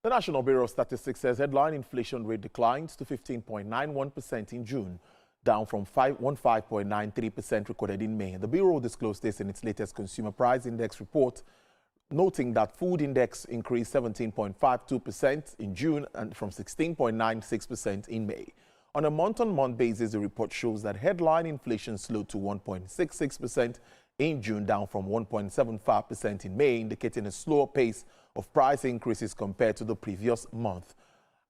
The National Bureau of Statistics says headline inflation rate declined to 15.91% in June, down from 15.93% recorded in May. The Bureau disclosed this in its latest Consumer Price Index report, noting that food index increased 17.52% in June and from 16.96% in May. On a month-on-month basis, the report shows that headline inflation slowed to 1.66% in June, down from 1.75% in May, indicating a slower pace of price increases compared to the previous month.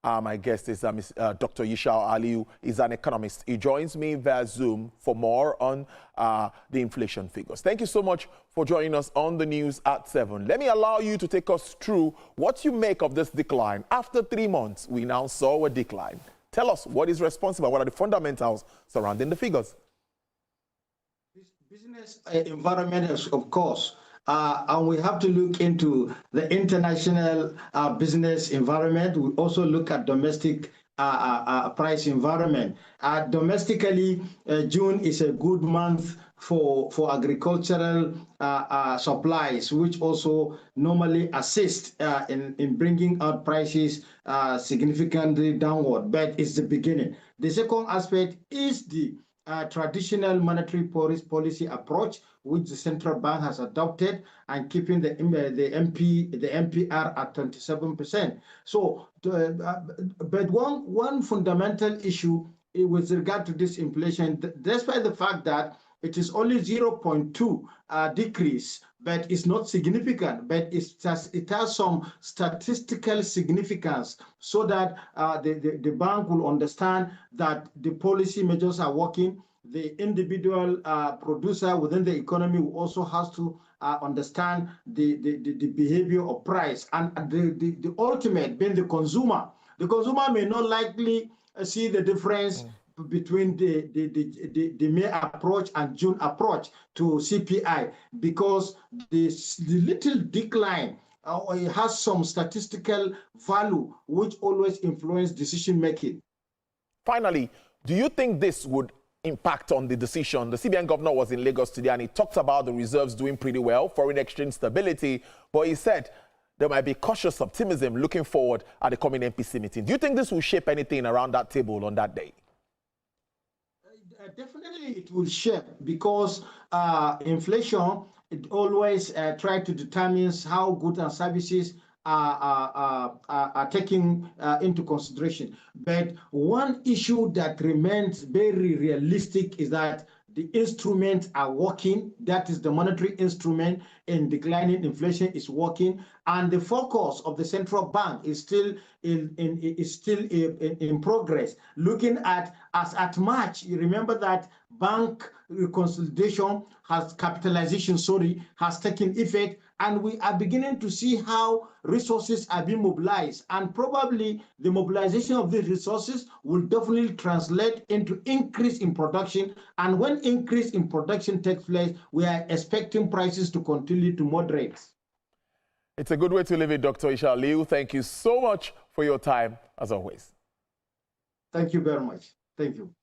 My guest is Dr. Yishau Aliyu. He's an economist. He joins me via Zoom for more on the inflation figures. Thank you so much for joining us on the news at 7. Let me allow you to take us through what you make of this decline. After 3 months, we now saw a decline. Tell us what is responsible. What are the fundamentals surrounding the figures? Business environment, of course. And we have to look into the international business environment. We also look at domestic price environment. Domestically, June is a good month for agricultural supplies, which also normally assist in bringing out prices significantly downward, but it's the beginning. The second aspect is the traditional monetary policy approach, which the central bank has adopted, and keeping the MPR at 27%. So, but one fundamental issue with regard to this inflation, despite the fact that it is only 0.2 decrease, but it's not significant, but it has some statistical significance, so that the bank will understand that the policy measures are working. The individual producer within the economy will also has to understand the behavior of price, and the ultimate being the consumer. The consumer may not likely see the difference between the May approach and June approach to CPI, because the little decline it has some statistical value which always influence decision making. Finally, do you think this would impact on the decision? The CBN governor was in Lagos today and he talked about the reserves doing pretty well, foreign exchange stability, but he said there might be cautious optimism looking forward at the coming MPC meeting. Do you think this will shape anything around that table on that day? Definitely it will shape, because inflation, it always try to determine how goods and services are taken into consideration. But one issue that remains very realistic is that the instruments are working. That is, the monetary instrument in declining inflation is working, and the focus of the central bank is still in progress. Looking at March, you remember that bank consolidation has taken effect, and we are beginning to see how resources are being mobilized, and probably the mobilization of these resources will definitely translate into increase in production. And when increase in production takes place, we are expecting prices to continue to moderate. It's a good way to leave it, Dr. Yishau Aliyu. Thank you so much for your time, as always. Thank you very much. Thank you.